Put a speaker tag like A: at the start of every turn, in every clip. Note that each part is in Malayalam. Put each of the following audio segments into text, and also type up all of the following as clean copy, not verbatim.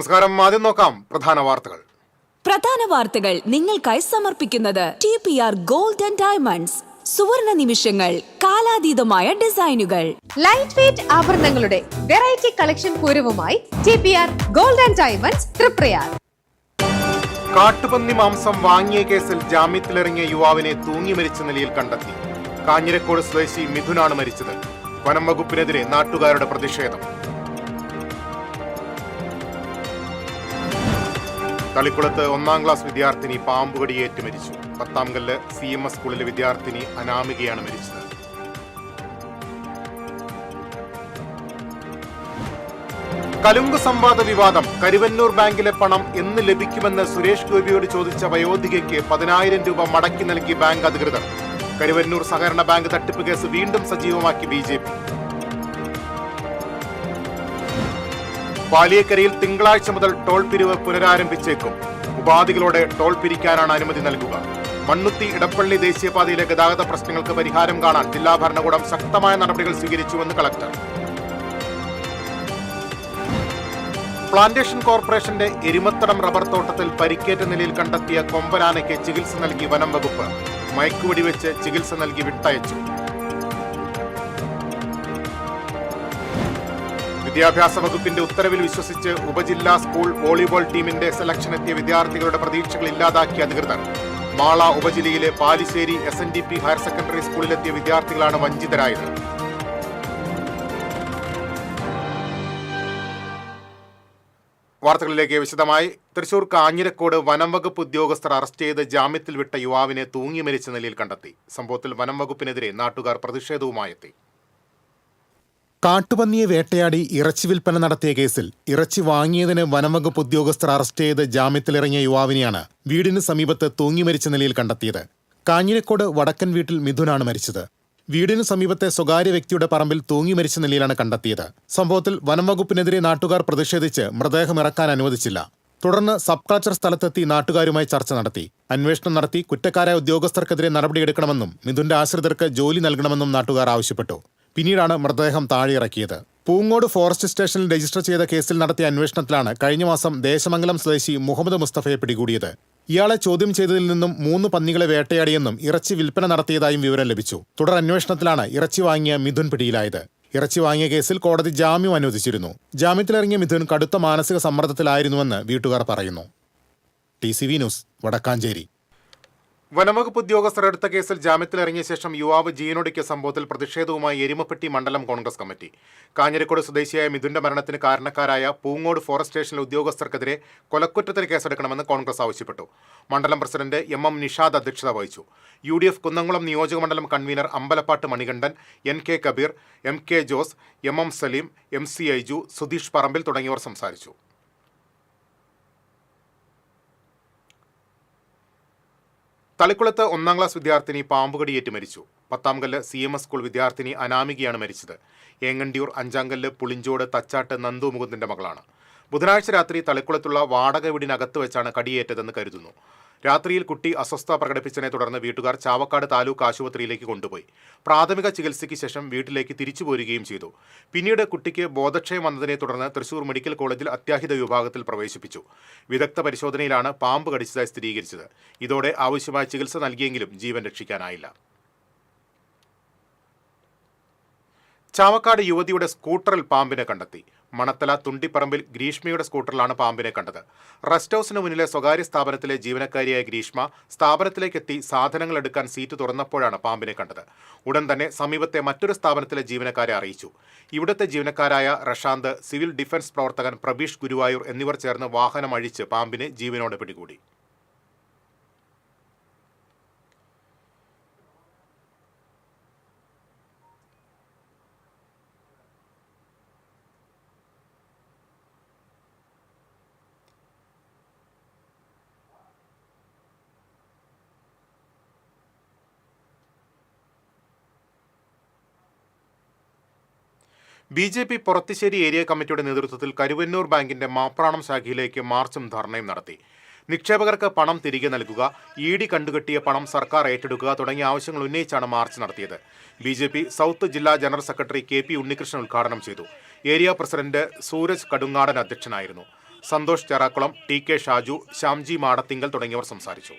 A: നമസ്കാരം. ആദ്യം നോക്കാം പ്രധാന വാർത്തകൾ
B: നിങ്ങൾക്കായി സമർപ്പിക്കുന്നത് TPR ഗോൾഡ് ആൻഡ് ഡയമണ്ട്സ്. സുവർണ നിമിഷങ്ങൾ, കാലാതീതമായ ഡിസൈനുകൾ,
C: ലൈറ്റ് വെയ്റ്റ് ആഭരണങ്ങളുടെ വെറൈറ്റി കളക്ഷൻ പൂരവുമായി TPR gold and diamonds Triprayar.
A: കാട്ടുപന്നി മാംസം വാങ്ങിയ കേസിൽ ജാമ്യത്തിലിറങ്ങിയ യുവാവിനെ തൂങ്ങി മരിച്ച നിലയിൽ കണ്ടെത്തി. കാഞ്ഞിരക്കോട് സ്വദേശി മിഥുനാണ് മരിച്ചത്. വനം വകുപ്പിനെതിരെ നാട്ടുകാരുടെ പ്രതിഷേധം. തളിക്കുളത്ത് 1ാം ക്ലാസ് വിദ്യാർത്ഥിനി പാമ്പുകടിയേറ്റ് മരിച്ചു. 10ാം കല്ല് CMS സ്കൂളിലെ വിദ്യാർത്ഥിനി അനാമികയാണ് മരിച്ചത്. കലുങ്ക് സംവാദ വിവാദം. കരുവന്നൂർ ബാങ്കിലെ പണം എന്ന് ലഭിക്കുമെന്ന് സുരേഷ് ഗോപിയോട് ചോദിച്ച വയോധികയ്ക്ക് 10,000 രൂപ മടക്കി നൽകി ബാങ്ക് അധികൃതർ. കരുവന്നൂർ സഹകരണ ബാങ്ക് തട്ടിപ്പ് കേസ് വീണ്ടും സജീവമാക്കി BJP. പാലിയേക്കരയിൽ തിങ്കളാഴ്ച മുതൽ ടോൾ പിരിവ് പുനരാരംഭിച്ചേക്കും. ഉപാധികളോടെ ടോൾ പിരിക്കാനാണ് അനുമതി നൽകുക. മണ്ണുത്തി ഇടപ്പള്ളി ദേശീയപാതയിലെ ഗതാഗത പ്രശ്നങ്ങൾക്ക് പരിഹാരം കാണാൻ ജില്ലാ ഭരണകൂടം ശക്തമായ നടപടികൾ സ്വീകരിച്ചുവെന്ന് കളക്ടർ. പ്ലാന്റേഷൻ കോർപ്പറേഷന്റെ എരുമത്തടം റബ്ബർ തോട്ടത്തിൽ പരിക്കേറ്റ നിലയിൽ കണ്ടെത്തിയ കൊമ്പനാനയ്ക്ക് ചികിത്സ നൽകി വനം വകുപ്പ്. മയക്കുവെടിവെച്ച് ചികിത്സ നൽകി വിട്ടയച്ചു. വിദ്യാഭ്യാസ വകുപ്പിന്റെ ഉത്തരവിൽ വിശ്വസിച്ച് ഉപജില്ലാ സ്കൂൾ വോളിബോൾ ടീമിന്റെ സെലക്ഷനെത്തിയ വിദ്യാർത്ഥികളുടെ പ്രതീക്ഷകൾ ഇല്ലാതാക്കിയ അധികൃതർ. മാള ഉപജില്ലയിലെ പാലിശ്ശേരി SNDP ഹയർ സെക്കൻഡറി സ്കൂളിലെത്തിയ വിദ്യാർത്ഥികളാണ് വഞ്ചിതരായത്. വാർത്തകളിലേക്ക് വിശദമായി. തൃശൂർ കാഞ്ഞിരക്കോട് വനം വകുപ്പ് ഉദ്യോഗസ്ഥർ അറസ്റ്റ് ചെയ്ത് ജാമ്യത്തിൽ വിട്ട യുവാവിനെ തൂങ്ങി മരിച്ച നിലയിൽ കണ്ടെത്തി. സംഭവത്തിൽ വനം വകുപ്പിനെതിരെ നാട്ടുകാർ പ്രതിഷേധവുമായെത്തി.
D: കാട്ടുപന്നിയെ വേട്ടയാടി ഇറച്ചി വിൽപ്പന നടത്തിയ കേസിൽ ഇറച്ചി വാങ്ങിയതിന് വനംവകുപ്പ് ഉദ്യോഗസ്ഥർ അറസ്റ്റ് ചെയ്ത് ജാമ്യത്തിലിറങ്ങിയ യുവാവിനെയാണ് വീടിന് സമീപത്ത് തൂങ്ങി മരിച്ച നിലയിൽ കണ്ടെത്തിയത്. കാഞ്ഞിരക്കോട് വടക്കൻ വീട്ടിൽ മിഥുനാണ് മരിച്ചത്. വീടിന് സമീപത്തെ സ്വകാര്യ വ്യക്തിയുടെ പറമ്പിൽ തൂങ്ങി മരിച്ച നിലയിലാണ് കണ്ടെത്തിയത്. സംഭവത്തിൽ വനംവകുപ്പിനെതിരെ നാട്ടുകാർ പ്രതിഷേധിച്ച് മൃതദേഹം ഇറക്കാൻ അനുവദിച്ചില്ല. തുടർന്ന് സബ് കളക്ടർ സ്ഥലത്തെത്തി നാട്ടുകാരുമായി ചർച്ച നടത്തി. അന്വേഷണം നടത്തി കുറ്റക്കാരായ ഉദ്യോഗസ്ഥർക്കെതിരെ നടപടിയെടുക്കണമെന്നും മിഥുന്റെ ആശ്രിതർക്ക് ജോലി നൽകണമെന്നും നാട്ടുകാർ ആവശ്യപ്പെട്ടു. പിന്നീടാണ് മൃതദേഹം താഴെയിറക്കിയത്. പൂങ്ങോട് ഫോറസ്റ്റ് സ്റ്റേഷനിൽ രജിസ്റ്റർ ചെയ്ത കേസിൽ നടത്തിയ അന്വേഷണത്തിലാണ് കഴിഞ്ഞ മാസം ദേശമംഗലം സ്വദേശി മുഹമ്മദ് മുസ്തഫയെ പിടികൂടിയത്. ഇയാളെ ചോദ്യം ചെയ്തതിൽ നിന്നും 3 പന്നികളെ വേട്ടയാടിയെന്നും ഇറച്ചി വിൽപ്പന നടത്തിയതായും വിവരം ലഭിച്ചു. തുടർ അന്വേഷണത്തിലാണ് ഇറച്ചി വാങ്ങിയ മിഥുൻ പിടിയിലായത്. ഇറച്ചി വാങ്ങിയ കേസിൽ കോടതി ജാമ്യം അനുവദിച്ചിരുന്നു. ജാമ്യത്തിലിറങ്ങിയ മിഥുൻ കടുത്ത മാനസിക സമ്മർദ്ദത്തിലായിരുന്നുവെന്ന് വീട്ടുകാർ പറയുന്നു. TCV news, Vadakkanchery.
A: വനംവകുപ്പ് ഉദ്യോഗസ്ഥർ എടുത്ത കേസിൽ ജാമ്യത്തിലിറങ്ങിയ ശേഷം യുവാവ് ജീവനൊടുക്കിയ സംഭവത്തിൽ പ്രതിഷേധവുമായി എരുമപ്പെട്ടി മണ്ഡലം കോൺഗ്രസ് കമ്മിറ്റി. കാഞ്ഞിരക്കോട് സ്വദേശിയായ മിഥുന്റെ മരണത്തിന് കാരണക്കാരായ പൂങ്ങോട് ഫോറസ്റ്റ് സ്റ്റേഷനിലെ ഉദ്യോഗസ്ഥർക്കെതിരെ കൊലക്കുറ്റത്തിന് കേസെടുക്കണമെന്ന് കോൺഗ്രസ് ആവശ്യപ്പെട്ടു. മണ്ഡലം പ്രസിഡന്റ് MM നിഷാദ് അധ്യക്ഷത വഹിച്ചു. UDF കുന്നംകുളം നിയോജക മണ്ഡലം convener Ambalappattu Manikandan, NK Kabeer, MK Jose, MM Saleem, MC Aiju, Sudheesh Parambil തുടങ്ങിയവർ സംസാരിച്ചു. തളിക്കുളത്ത് 1ാം ക്ലാസ് വിദ്യാർത്ഥിനി പാമ്പുകടിയേറ്റ് മരിച്ചു. 10ാം കല്ല് CMS സ്കൂൾ വിദ്യാർത്ഥിനി അനാമികയാണ് മരിച്ചത്. ഏങ്ങണ്ടിയൂർ 5ാം കല്ല് പുളിഞ്ചോട് തച്ചാട്ട് നന്ദു മുകുന്ദന്റെ മകളാണ്. ബുധനാഴ്ച രാത്രി തളിക്കുളത്തുള്ള വാടക വീടിനകത്ത് വെച്ചാണ് കടിയേറ്റതെന്ന് കരുതുന്നു. രാത്രിയിൽ കുട്ടി അസ്വസ്ഥത പ്രകടിപ്പിച്ചതിനെ തുടർന്ന് വീട്ടുകാർ ചാവക്കാട് താലൂക്ക് ആശുപത്രിയിലേക്ക് കൊണ്ടുപോയി. പ്രാഥമിക ചികിത്സയ്ക്ക് ശേഷം വീട്ടിലേക്ക് തിരിച്ചു പോരുകയും ചെയ്തു. പിന്നീട് കുട്ടിക്ക് ബോധക്ഷയം വന്നതിനെ തുടർന്ന് തൃശൂർ മെഡിക്കൽ കോളേജിൽ അത്യാഹിത വിഭാഗത്തിൽ പ്രവേശിപ്പിച്ചു. വിദഗ്ധ പരിശോധനയിലാണ് പാമ്പ് കടിച്ചതായി സ്ഥിരീകരിച്ചത്. ഇതോടെ ആവശ്യമായ ചികിത്സ നൽകിയെങ്കിലും ജീവൻ രക്ഷിക്കാനായില്ല. ചാവക്കാട് യുവതിയുടെ സ്കൂട്ടറിൽ പാമ്പിനെ കണ്ടെത്തി. മണത്തല തുണ്ടിപ്പറമ്പിൽ ഗ്രീഷ്മയുടെ സ്കൂട്ടറിലാണ് പാമ്പിനെ കണ്ടത്. റെസ്റ്റ് ഹൌസിന് മുന്നിലെ സ്വകാര്യ സ്ഥാപനത്തിലെ ജീവനക്കാരിയായ ഗ്രീഷ്മ സ്ഥാപനത്തിലേക്കെത്തി സാധനങ്ങൾ എടുക്കാൻ സീറ്റ് തുറന്നപ്പോഴാണ് പാമ്പിനെ കണ്ടത്. ഉടൻ തന്നെ സമീപത്തെ മറ്റൊരു സ്ഥാപനത്തിലെ ജീവനക്കാരെ അറിയിച്ചു. ഇവിടുത്തെ ജീവനക്കാരായ റഷാന്ത്, സിവിൽ ഡിഫൻസ് പ്രവർത്തകൻ പ്രബീഷ് ഗുരുവായൂർ എന്നിവർ ചേർന്ന് വാഹനം അഴിച്ച് പാമ്പിനെ ജീവനോടെ പിടികൂടി. BJP പൊറത്തിശ്ശേരി ഏരിയ കമ്മിറ്റിയുടെ നേതൃത്വത്തിൽ കരുവന്നൂർ ബാങ്കിന്റെ മാപ്രാണം ശാഖയിലേക്ക് മാർച്ചും ധർണയും നടത്തി. നിക്ഷേപകർക്ക് പണം തിരികെ നൽകുക, ED കണ്ടുകെട്ടിയ പണം സർക്കാർ ഏറ്റെടുക്കുക തുടങ്ങിയ ആവശ്യങ്ങൾ ഉന്നയിച്ചാണ് മാർച്ച് നടത്തിയത്. BJP സൗത്ത് ജില്ലാ ജനറൽ സെക്രട്ടറി KP ഉണ്ണികൃഷ്ണൻ ഉദ്ഘാടനം ചെയ്തു. ഏരിയ പ്രസിഡന്റ് സൂരജ് കടുങ്ങാടൻ അധ്യക്ഷനായിരുന്നു. സന്തോഷ് ചെറാക്കുളം, TK ഷാജു, ശ്യാംജി മാടത്തിങ്കൽ തുടങ്ങിയവർ സംസാരിച്ചു.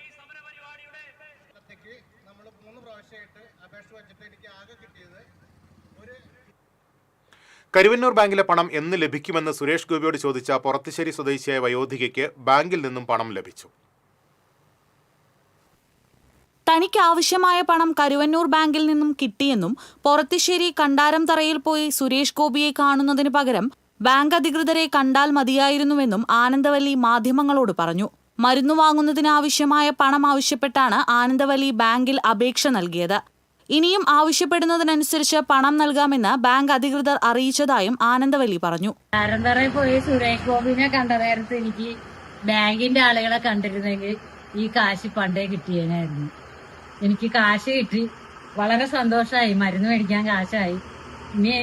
A: കരുവന്നൂർ ബാങ്കിലെ പണം എന്ന് ലഭിക്കുമെന്ന് സുരേഷ് ഗോപിയോട് ചോദിച്ച പൊറത്തുശ്ശേരി സ്വദേശിയായ വയോധികയ്ക്ക് ബാങ്കിൽ നിന്നും പണം ലഭിച്ചു.
B: തനിക്ക് ആവശ്യമായ പണം കരുവന്നൂർ ബാങ്കിൽ നിന്നും കിട്ടിയെന്നും പൊറത്തുശ്ശേരി കണ്ടാരംതറയിൽ പോയി സുരേഷ് ഗോപിയെ കാണുന്നതിന് പകരം ബാങ്ക് അധികൃതരെ കണ്ടാൽ മതിയായിരുന്നുവെന്നും ആനന്ദവല്ലി മാധ്യമങ്ങളോട് പറഞ്ഞു. മരുന്ന് വാങ്ങുന്നതിനാവശ്യമായ പണം ആവശ്യപ്പെട്ടാണ് ആനന്ദവല്ലി ബാങ്കിൽ അപേക്ഷ നൽകിയത്. ഇനിയും ആവശ്യപ്പെടുന്നതിനനുസരിച്ച് പണം നൽകാമെന്ന് ബാങ്ക് അധികൃതർ അറിയിച്ചതായും ആനന്ദവല്ലി പറഞ്ഞു.
E: കണ്ടാരംതറയിൽ പോയി സുരേഷ് ഗോപിനെ കണ്ട നേരത്ത് എനിക്ക് ബാങ്കിന്റെ ആളുകളെ കണ്ടിരുന്നെങ്കിൽ ഈ കാശ് പണ്ടേ കിട്ടിയേനായിരുന്നു. എനിക്ക് കാശ് കിട്ടി, വളരെ സന്തോഷമായി. മരുന്ന് മേടിക്കാൻ കാശായി. ഇനി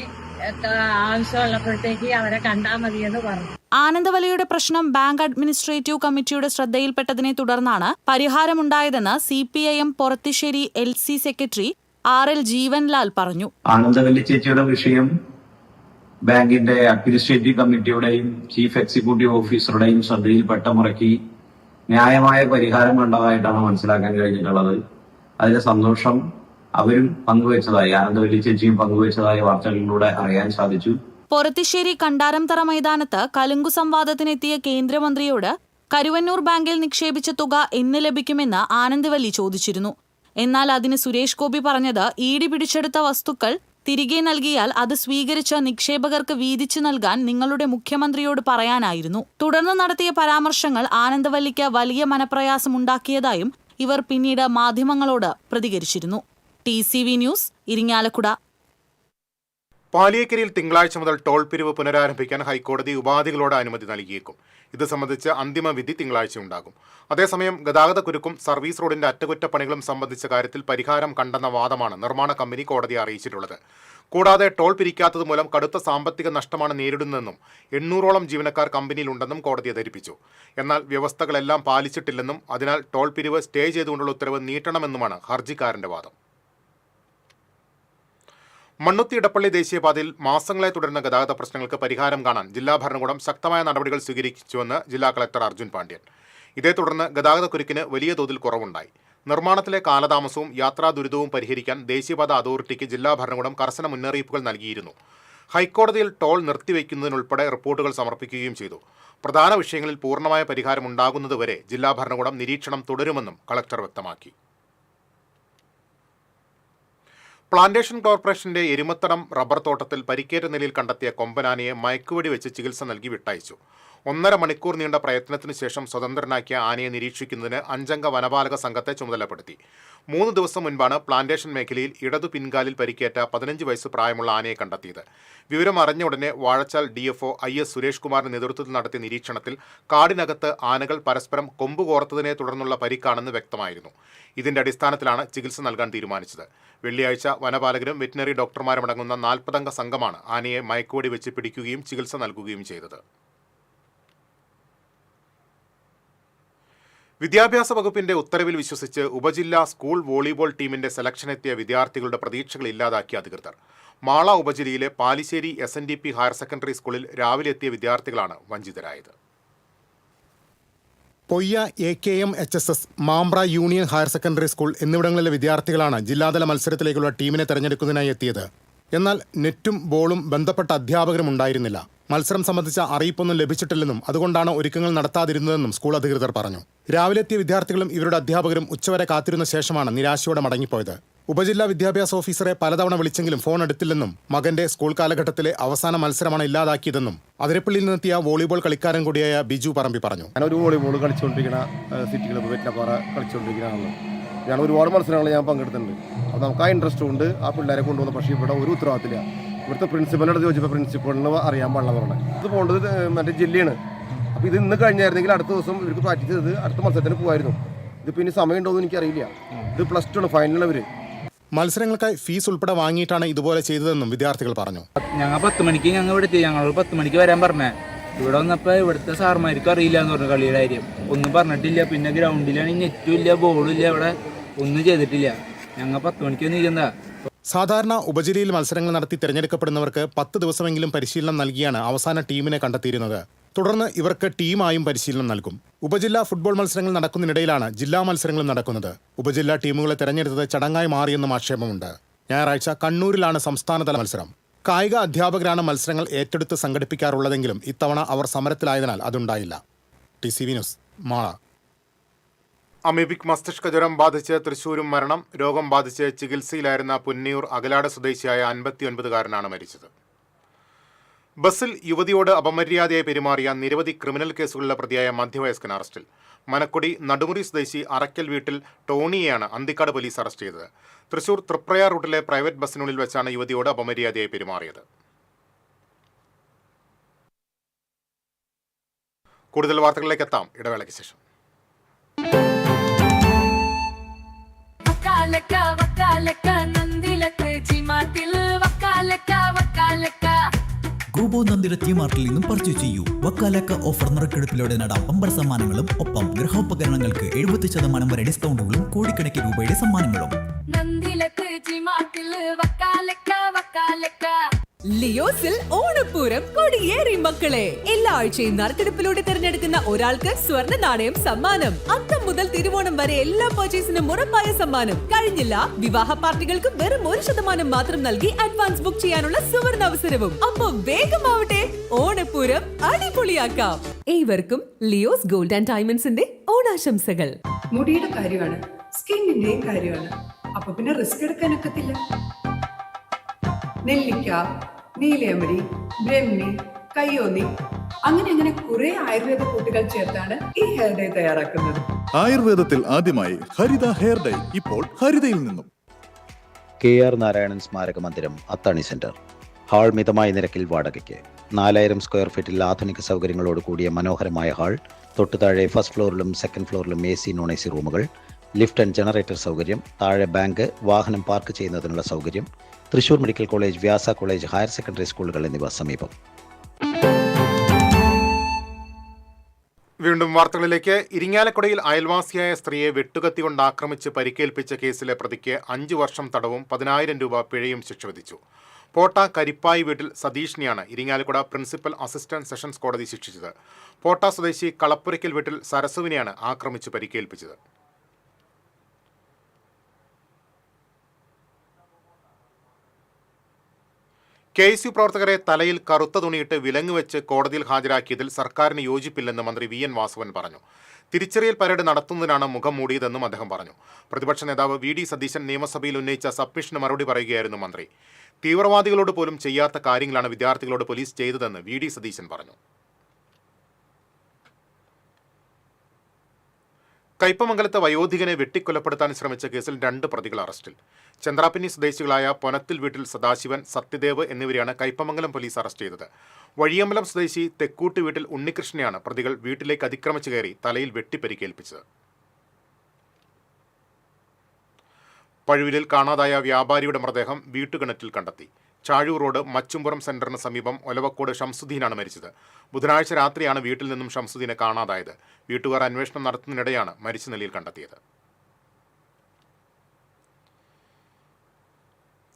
E: ആവശ്യമുള്ളപ്പോഴത്തേക്ക് അവരെ കണ്ടാൽ മതിയെന്ന് പറഞ്ഞു.
B: ആനന്ദവല്ലിയുടെ പ്രശ്നം ബാങ്ക് അഡ്മിനിസ്ട്രേറ്റീവ് കമ്മിറ്റിയുടെ ശ്രദ്ധയിൽപ്പെട്ടതിനെ തുടർന്നാണ് പരിഹാരമുണ്ടായതെന്ന് CPIM Porathussery LC secretary RL Jeevanlal പറഞ്ഞു.
F: ആനന്ദവല്ലി ചേച്ചിയുടെ വിഷയം ബാങ്കിന്റെ അഡ്മിനിസ്ട്രേറ്റീവ് കമ്മിറ്റിയുടെയും ചീഫ് എക്സിക്യൂട്ടീവ് ഓഫീസറുടെയും ശ്രദ്ധയിൽപ്പെട്ട മുറയ്ക്ക് ന്യായമായ പരിഹാരം കണ്ടതായിട്ടാണ് മനസ്സിലാക്കാൻ കഴിഞ്ഞിട്ടുള്ളത്. അതിന്റെ സന്തോഷം അവരും പങ്കുവച്ചതായി, ആനന്ദവല്ലി ചേച്ചിയും പങ്കുവച്ചതായി വാർത്തകളിലൂടെ അറിയാൻ സാധിച്ചു.
B: പൊറത്തുശ്ശേരി കണ്ടാരംതറ മൈതാനത്ത് കലുങ്കു സംവാദത്തിനെത്തിയ കേന്ദ്രമന്ത്രിയോട് കരുവന്നൂർ ബാങ്കിൽ നിക്ഷേപിച്ച തുക എന്ന് ലഭിക്കുമെന്ന് ആനന്ദവല്ലി ചോദിച്ചിരുന്നു. എന്നാൽ അതിന് സുരേഷ് ഗോപി പറഞ്ഞത് ED പിടിച്ചെടുത്ത വസ്തുക്കൾ തിരികെ നൽകിയാൽ അത് സ്വീകരിച്ച നിക്ഷേപകർക്ക് വീതിച്ചു നൽകാൻ നിങ്ങളുടെ മുഖ്യമന്ത്രിയോട് പറയാനായിരുന്നു. തുടർന്ന് നടത്തിയ പരാമർശങ്ങൾ ആനന്ദവല്ലിക്ക് വലിയ മനപ്രയാസമുണ്ടാക്കിയതായും ഇവർ പിന്നീട് മാധ്യമങ്ങളോട് പ്രതികരിച്ചിരുന്നു. TCV news, Irinjalakuda.
A: പാലിയേക്കരയിൽ തിങ്കളാഴ്ച മുതൽ ടോൾ പിരിവ് പുനരാരംഭിക്കാൻ ഹൈക്കോടതി ഉപാധികളോട് അനുമതി നൽകിയേക്കും. ഇത് സംബന്ധിച്ച് അന്തിമ വിധി തിങ്കളാഴ്ച ഉണ്ടാകും. അതേസമയം ഗതാഗതക്കുരുക്കും സർവീസ് റോഡിന്റെ അറ്റകുറ്റപ്പണികളും സംബന്ധിച്ച കാര്യത്തിൽ പരിഹാരം കണ്ടെന്ന വാദമാണ് നിർമ്മാണ കമ്പനി കോടതിയെ അറിയിച്ചിട്ടുള്ളത്. കൂടാതെ ടോൾ പിരിക്കാത്തത് മൂലം കടുത്ത സാമ്പത്തിക നഷ്ടമാണ് നേരിടുന്നതെന്നും 800ഓളം ജീവനക്കാർ കമ്പനിയിലുണ്ടെന്നും കോടതിയെ ധരിപ്പിച്ചു. എന്നാൽ വ്യവസ്ഥകളെല്ലാം പാലിച്ചിട്ടില്ലെന്നും അതിനാൽ ടോൾ പിരിവ് സ്റ്റേ ചെയ്തുകൊണ്ടുള്ള ഉത്തരവ് നീട്ടണമെന്നുമാണ് ഹർജിക്കാരന്റെ വാദം. മണ്ണുത്തി ഇടപ്പള്ളി ദേശീയപാതയിൽ മാസങ്ങളായി തുടരുന്ന ഗതാഗത പ്രശ്നങ്ങൾക്ക് പരിഹാരം കാണാൻ ജില്ലാ ഭരണകൂടം ശക്തമായ നടപടികൾ സ്വീകരിച്ചുവെന്ന് ജില്ലാ കളക്ടർ അർജുൻ പാണ്ഡ്യൻ. ഇതേ തുടർന്ന് ഗതാഗതക്കുരുക്കിന് വലിയ തോതിൽ കുറവുണ്ടായി. നിർമ്മാണത്തിലെ കാലതാമസവും യാത്രാ ദുരിതവും പരിഹരിക്കാൻ ദേശീയപാത അതോറിറ്റിക്ക് ജില്ലാ ഭരണകൂടം കർശന മുന്നറിയിപ്പുകൾ നൽകിയിരുന്നു. ഹൈക്കോടതിയിൽ ടോൾ നിർത്തിവെക്കുന്നതിനുൾപ്പെടെ റിപ്പോർട്ടുകൾ സമർപ്പിക്കുകയും ചെയ്തു. പ്രധാന വിഷയങ്ങളിൽ പൂർണ്ണമായ പരിഹാരമുണ്ടാകുന്നതുവരെ ജില്ലാ ഭരണകൂടം നിരീക്ഷണം തുടരുമെന്നും കളക്ടർ വ്യക്തമാക്കി. പ്ലാന്റേഷൻ കോർപ്പറേഷന്റെ എരുമത്തടം റബ്ബർ തോട്ടത്തിൽ പരിക്കേറ്റ നിലയിൽ കണ്ടെത്തിയ കൊമ്പനാനയെ മയക്കുവെടി വെച്ച് ചികിത്സ നൽകി വിട്ടയച്ചു. 1.5 മണിക്കൂർ നീണ്ട പ്രയത്നത്തിന് ശേഷം സ്വതന്ത്രനാക്കിയ ആനയെ നിരീക്ഷിക്കുന്നതിന് 5-അംഗ വനപാലക സംഘത്തെ ചുമതലപ്പെടുത്തി. 3 ദിവസം മുൻപാണ് പ്ലാന്റേഷൻ മേഖലയിൽ ഇടതു പിൻകാലിൽ പരിക്കേറ്റ 15 വയസ്സ് പ്രായമുള്ള ആനയെ കണ്ടെത്തിയത്. വിവരം അറിഞ്ഞ ഉടനെ വാഴച്ചാൽ DFO IS സുരേഷ് കുമാറിന്റെ നേതൃത്വത്തിൽ നടത്തിയ നിരീക്ഷണത്തിൽ കാടിനകത്ത് ആനകൾ പരസ്പരം കൊമ്പ് കോർത്തതിനെ തുടർന്നുള്ള പരിക്കാണെന്ന് വ്യക്തമായിരുന്നു. ഇതിന്റെ അടിസ്ഥാനത്തിലാണ് ചികിത്സ നൽകാൻ തീരുമാനിച്ചത്. വെള്ളിയാഴ്ച വനപാലകരും വെറ്റിനറി ഡോക്ടർമാരും അടങ്ങുന്ന 40-അംഗ സംഘമാണ് ആനയെ മയക്കുവെടി വെച്ച് പിടിക്കുകയും ചികിത്സ നൽകുകയും ചെയ്തത്. വിദ്യാഭ്യാസ വകുപ്പിന്റെ ഉത്തരവിൽ വിശ്വസിച്ച് ഉപജില്ലാ സ്കൂൾ വോളിബോൾ ടീമിന്റെ സെലക്ഷനെത്തിയ വിദ്യാർത്ഥികളുടെ പ്രതീക്ഷകൾ ഇല്ലാതാക്കിയ അധികൃതർ. മാള ഉപജില്ലയിലെ പാലിശ്ശേരി SNDP ഹയർ സെക്കൻഡറി സ്കൂളിൽ രാവിലെ എത്തിയ വിദ്യാർത്ഥികളാണ് വഞ്ചിതരായത്.
D: Poyya AKM HSS, Mambra union higher secondary school എന്നിവിടങ്ങളിലെ വിദ്യാർത്ഥികളാണ് ജില്ലാതല മത്സരത്തിലേക്കുള്ള ടീമിനെ തെരഞ്ഞെടുക്കുന്നതിനായി എത്തിയത്. എന്നാൽ നെറ്റും ബോളും ബന്ധപ്പെട്ട അധ്യാപകരും ഉണ്ടായിരുന്നില്ല. മത്സരം സംബന്ധിച്ച അറിയിപ്പൊന്നും ലഭിച്ചിട്ടില്ലെന്നും അതുകൊണ്ടാണ് ഒരുക്കങ്ങൾ നടത്താതിരുന്നതെന്നും സ്കൂൾ അധികൃതർ പറഞ്ഞു. രാവിലെ എത്തിയ വിദ്യാർത്ഥികളും ഇവരുടെ അധ്യാപകരും ഉച്ചവരെ കാത്തിരുന്ന ശേഷമാണ് നിരാശയോടെ മടങ്ങിപ്പോയത്. ഉപജില്ലാ വിദ്യാഭ്യാസ ഓഫീസറെ പലതവണ വിളിച്ചെങ്കിലും ഫോൺ എടുത്തില്ലെന്നും മകന്റെ സ്കൂൾ കാലഘട്ടത്തിലെ അവസാന മത്സരമാണ് ഇല്ലാതാക്കിയതെന്നും അതിരപ്പള്ളിയിൽ നിന്നെത്തിയ വോളിബോൾ കളിക്കാരൻ കൂടിയായ ബിജു പറമ്പി പറഞ്ഞു.
G: ഞാനൊരു വോളിബോൾ കളിച്ചുകൊണ്ടിരിക്കുന്ന സിറ്റി ക്ലബ്ബ് വെറ്റിലപ്പാറ കളിച്ചുകൊണ്ടിരിക്കുന്നതാണല്ലോ. ഞാൻ ഒരുപാട് മത്സരങ്ങൾ ഞാൻ പങ്കെടുത്തിട്ടുണ്ട്. അപ്പോൾ നമുക്ക് ആ ഇൻട്രസ്റ്റ് കൊണ്ട് ആ പിള്ളേരെ കൊണ്ടുവന്നു. പക്ഷേ ഇവിടെ ഒരു ഉത്തരവാദിത്തമില്ല. ഇവിടുത്തെ പ്രിൻസിപ്പലിൻ്റെ അടുത്ത് ചോദിച്ചപ്പോൾ പ്രിൻസിപ്പളിന് അറിയാൻ പാടില്ല പറഞ്ഞത്. ഇത് പോകേണ്ടത് മറ്റേ ജില്ലയാണ്. അപ്പോൾ ഇത് ഇന്ന് കഴിഞ്ഞായിരുന്നെങ്കിൽ അടുത്ത ദിവസം ഇവർക്ക് പ്രാക്ടീസ് ചെയ്ത് അടുത്ത മത്സരത്തിന് പോകുമായിരുന്നു. ഇതിപ്പോൾ ഇനി സമയമുണ്ടോ എന്ന് എനിക്കറിയില്ല. ഇത് +2 ആണ് ഫൈനലിൽ.
D: മത്സരങ്ങൾക്കായി ഫീസ് ഉൾപ്പെടെ വാങ്ങിയിട്ടാണ് ഇതുപോലെ ചെയ്തതെന്നും വിദ്യാർത്ഥികൾ പറഞ്ഞു.
H: ഞങ്ങൾ 10 മണിക്ക് ഇവിടെ എത്തി. ഞങ്ങളോട് 10 മണിക്ക് വരാൻ പറഞ്ഞേ. ഇവിടെ വന്നപ്പോൾ ഇവിടുത്തെ സാർമാർക്കും അറിയില്ല എന്ന് പറഞ്ഞു കളിയുടെ കാര്യം. ഒന്നും പറഞ്ഞിട്ടില്ല. പിന്നെ ഗ്രൗണ്ടിലാണെങ്കിൽ നെറ്റും ഇല്ല, ബോളും ഇല്ല, ഇവിടെ ഒന്നും ചെയ്തിട്ടില്ല. ഞങ്ങൾ 10 മണിക്ക് നിൽക്കുന്നതാ.
D: സാധാരണ ഉപജില്ലയിൽ മത്സരങ്ങൾ നടത്തി തിരഞ്ഞെടുക്കപ്പെടുന്നവർക്ക് 10 ദിവസമെങ്കിലും പരിശീലനം നൽകിയാണ് അവസാന ടീമിനെ കണ്ടെത്തിയിരുന്നത്. തുടർന്ന് ഇവർക്ക് ടീമായും പരിശീലനം നൽകും. ഉപജില്ലാ ഫുട്ബോൾ മത്സരങ്ങൾ നടക്കുന്നതിനിടയിലാണ് ജില്ലാ മത്സരങ്ങളും നടക്കുന്നത്. ഉപജില്ലാ ടീമുകളെ തെരഞ്ഞെടുത്തത് ചടങ്ങായി മാറിയെന്നും ആക്ഷേപമുണ്ട്. ഞായറാഴ്ച കണ്ണൂരിലാണ് സംസ്ഥാനതല മത്സരം. കായിക അധ്യാപകരാണ് മത്സരങ്ങൾ ഏറ്റെടുത്ത് സംഘടിപ്പിക്കാറുള്ളതെങ്കിലും ഇത്തവണ അവർ സമരത്തിലായതിനാൽ അതുണ്ടായില്ല. TCV news, Mala.
A: അമീബിക് മസ്തിഷ്ക ജ്വരം ബാധിച്ച് തൃശൂരും മരണം. രോഗം ബാധിച്ച് ചികിത്സയിലായിരുന്ന പുന്നിയൂർ അകലാട് സ്വദേശിയായ 59-കാരനാണ് മരിച്ചത്. ബസ്സിൽ യുവതിയോട് അപമര്യാദയായി പെരുമാറിയ നിരവധി ക്രിമിനൽ കേസുകളിലെ പ്രതിയായ മധ്യവയസ്കൻ അറസ്റ്റിൽ. മനക്കുടി നടുമുറി സ്വദേശി അറക്കൽ വീട്ടിൽ ടോണിയെയാണ് അന്തിക്കാട് പോലീസ് അറസ്റ്റ് ചെയ്തത്. തൃശൂർ തൃപ്രയാർ റൂട്ടിലെ പ്രൈവറ്റ് ബസ്സിനുള്ളിൽ വെച്ചാണ് യുവതിയോട് അപമര്യാദയായി പെരുമാറിയത്. കൂടുതൽ വാർത്തകളിലേക്ക് എത്താം ഇടവേളയ്ക്ക് ശേഷം.
I: ഗോബോ നന്ദിയുടെ ടി-മാർട്ടിൽ നിന്നും പർച്ചേസ് ചെയ്യൂ. വക്കാലക്ക ഓഫർ നറുക്കെടുപ്പിലൂടെ നേടാം ബമ്പർ സമ്മാനങ്ങളും ഒപ്പം ഗൃഹോപകരണങ്ങൾക്ക് 70% വരെ ഡിസ്കൗണ്ടുകളും കോടിക്കണക്കിന് രൂപയുടെ സമ്മാനങ്ങളും.
C: ലിയോസിൽ ഓണപ്പൂരം കൊടിയേറി മക്കളെ. എല്ലാ ആഴ്ചയും നറുക്കെടുപ്പിലൂടെ തിരഞ്ഞെടുക്കുന്ന ഒരാൾക്ക് സ്വർണ്ണ നാണയം സമ്മാനം. അത്തം മുതൽ തിരുവോണം വരെ എല്ലാ പർച്ചേസിനും ഉറപ്പായ സമ്മാനം. കഴിഞ്ഞില്ല, വിവാഹ പാർട്ടികൾക്ക് വെറും 1% മാത്രം നൽകി അഡ്വാൻസ് ബുക്ക് ചെയ്യാനുള്ള സുവർണ അവസരവും. അപ്പൊ വേഗമാവട്ടെ, ഓണപ്പൂരം അടിപൊളിയാക്കാം. ഏവർക്കും ലിയോസ് ഗോൾഡ് ആൻഡ് ഡയമണ്ട്സിന്റെ ഓണാശംസകൾ.
J: മുടിയുടെ കാര്യമാണ്, സ്കിന്നിന്റെയും കാര്യമാണ്. അപ്പൊ പിന്നെ റിസ്ക് എടുക്കാനൊക്കത്തില്ല. നെല്ലിക്ക, നീലയമരി, ബ്രഹ്മി, കയ്യോന്നി, അങ്ങനെ കുറെ ആയുർവേദ കൂട്ടുകൾ ചേർത്താണ് ഈ ഹെയർ ഡേ തയ്യാറാക്കുന്നത്.
K: ആയുർവേദത്തിൽ ആദ്യമായി ഹരിത ഹെയർ ഡേ ഇപ്പോൾ ഹരിതയിൽ നിന്നും.
L: KR നാരായണൻ സ്മാരക മന്ദിരം, അത്താണി സെന്റർ. ഹാൾ മിതമായ നിരക്കിൽ വാടകയ്ക്ക്. 4000 സ്ക്വയർ ഫീറ്റിൽ ആധുനിക സൗകര്യങ്ങളോട് കൂടിയ മനോഹരമായ ഹാൾ. തൊട്ടുതാഴെ ഫസ്റ്റ് ഫ്ലോറിലും സെക്കൻഡ് ഫ്ലോറിലും AC non-AC റൂമുകൾ, ലിഫ്റ്റ് ആൻഡ് ജനറേറ്റർ സൗകര്യം. താഴെ ബാങ്ക്, വാഹനം പാർക്ക് ചെയ്യുന്നതിനുള്ള സൗകര്യം. തൃശൂർ മെഡിക്കൽ കോളേജ്, വ്യാസ കോളേജ്, ഹയർ സെക്കൻഡറി സ്കൂളുകൾ എന്നിവ സമീപം.
A: വീണ്ടും വാർത്തകളിലേക്ക്. ഇരിങ്ങാലക്കുടയിൽ അയൽവാസിയായ സ്ത്രീയെ വെട്ടുകത്തി കൊണ്ട് ആക്രമിച്ച് പരിക്കേൽപ്പിച്ച കേസിലെ പ്രതിക്ക് 5 വർഷം തടവും 10,000 രൂപ പിഴയും ശിക്ഷ വിധിച്ചു. പോട്ട കരിപ്പായി വീട്ടിൽ സതീഷിനെയാണ് ഇരിങ്ങാലക്കുട പ്രിൻസിപ്പൽ അസിസ്റ്റന്റ് സെഷൻസ് കോടതി ശിക്ഷിച്ചത്. പോട്ട സ്വദേശി കളപ്പുരയ്ക്കൽ വീട്ടിൽ സരസുവിനെയാണ് ആക്രമിച്ച് പരിക്കേൽപ്പിച്ചത്. KSU പ്രവർത്തകരെ തലയിൽ കറുത്ത തുണിയിട്ട് വിലങ്ങുവെച്ച് കോടതിയിൽ ഹാജരാക്കിയതിൽ സർക്കാരിന് യോജിപ്പില്ലെന്ന് മന്ത്രി VN വാസവൻ പറഞ്ഞു. തിരിച്ചറിയൽ പരേഡ് നടത്തുന്നതിനാണ് മുഖം മൂടിയതെന്നും അദ്ദേഹം പറഞ്ഞു. പ്രതിപക്ഷ നേതാവ് VD സതീശൻ നിയമസഭയിൽ ഉന്നയിച്ച സബ്മിഷന് മറുപടി പറയുകയായിരുന്നു മന്ത്രി. തീവ്രവാദികളോട് പോലും ചെയ്യാത്ത കാര്യങ്ങളാണ് വിദ്യാർത്ഥികളോട് പോലീസ് ചെയ്തതെന്ന് VD സതീശൻ പറഞ്ഞു. കയ്പമംഗലത്ത് വയോധികനെ വെട്ടിക്കൊലപ്പെടുത്താൻ ശ്രമിച്ച കേസിൽ 2 പ്രതികൾ അറസ്റ്റിൽ. ചന്ദ്രാപ്പിനി സ്വദേശികളായ പൊനത്തിൽ വീട്ടിൽ സദാശിവൻ, സത്യദേവ് എന്നിവരെയാണ് കയ്പമംഗലം പോലീസ് അറസ്റ്റ് ചെയ്തത്. വഴിയമ്പലം സ്വദേശി തെക്കൂട്ട് വീട്ടിൽ ഉണ്ണികൃഷ്ണനെയാണ് പ്രതികൾ വീട്ടിലേക്ക് അതിക്രമിച്ചു കയറി തലയിൽ വെട്ടിപ്പരിക്കേൽപ്പിച്ചത്. പഴുവിലിൽ കാണാതായ വ്യാപാരിയുടെ മൃതദേഹം വീട്ടുകിണറ്റിൽ കണ്ടെത്തി. ചാഴൂർ റോഡ് മച്ചുംപുറം സെന്ററിന് സമീപം ഒലവക്കോട് ഷംസുദ്ദീനാണ് മരിച്ചത്. ബുധനാഴ്ച രാത്രിയാണ് വീട്ടിൽ നിന്നും ഷംസുദ്ദീനെ കാണാതായത്. വീട്ടുകാർ അന്വേഷണം നടത്തുന്നതിനിടെയാണ് മരിച്ച നിലയിൽ കണ്ടെത്തിയത്.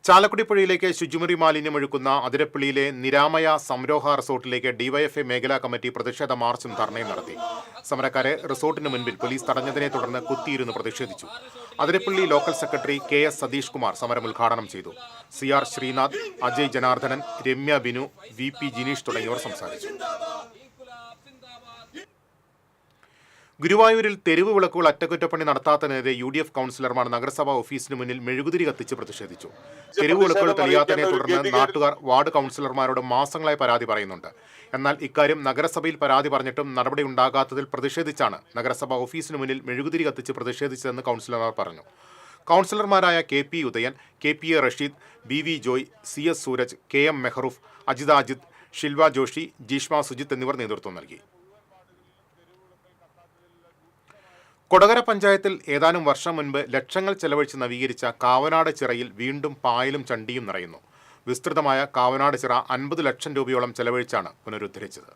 A: ചാലക്കുടി പുഴയിലേക്ക് ശുചിമുറി മാലിന്യം ഒഴുക്കുന്ന അതിരപ്പള്ളിയിലെ നിരാമയ സംരോഹ റിസോർട്ടിലേക്ക് ഡിവൈഎഫ്ഐ മേഖലാ കമ്മിറ്റി പ്രതിഷേധ മാർച്ചും ധർണയും നടത്തി. സമരക്കാരെ റിസോർട്ടിന് മുൻപിൽ പോലീസ് തടഞ്ഞതിനെ തുടർന്ന് കുത്തിയിരുന്ന് പ്രതിഷേധിച്ചു. Athirappilly local secretary KS Satheesh Kumar സമരം ഉദ്ഘാടനം ചെയ്തു. CR ശ്രീനാഥ്, അജയ് ജനാർദ്ദനൻ, രമ്യ ബിനു, VP ജിനീഷ് തുടങ്ങിയവർ സംസാരിച്ചു. ഗുരുവായൂരിൽ തെരുവ് വിളക്കുകൾ അറ്റകുറ്റപ്പണി നടത്താത്തതിനെതിരെ UDF കൗൺസിലർമാർ നഗരസഭാ ഓഫീസിന് മുന്നിൽ മെഴുകുതിരി കത്തിച്ച് പ്രതിഷേധിച്ചു. തെരുവ് വിളക്കുകൾ തെളിയാത്തതിനെ തുടർന്ന് നാട്ടുകാർ വാർഡ് കൗൺസിലർമാരോട് മാസങ്ങളായി പരാതി പറയുന്നുണ്ട്. എന്നാൽ ഇക്കാര്യം നഗരസഭയിൽ പരാതി പറഞ്ഞിട്ടും നടപടി ഉണ്ടാകാത്തതിൽ പ്രതിഷേധിച്ചാണ് നഗരസഭാ ഓഫീസിന് മുന്നിൽ മെഴുകുതിരി കത്തിച്ച് പ്രതിഷേധിച്ചതെന്ന് കൗൺസിലർമാർ പറഞ്ഞു. കൗൺസിലർമാരായ KP Udayan, KPA Rasheed, BV Joy, CS Sooraj, KM Mehroof, Ajitha Ajith, ഷിൽവ Joshi, Jeeshma Sujith എന്നിവർ നേതൃത്വം നൽകി. കൊടകര പഞ്ചായത്തിൽ ഏതാനും വർഷം മുൻപ് ലക്ഷങ്ങൾ ചെലവഴിച്ച് നവീകരിച്ച കാവനാട് ചിറയിൽ വീണ്ടും പായലും ചണ്ടിയും നിറയുന്നു. വിസ്തൃതമായ കാവനാട് ചിറ 50 ലക്ഷം രൂപയോളം ചെലവഴിച്ചാണ് പുനരുദ്ധരിച്ചത്.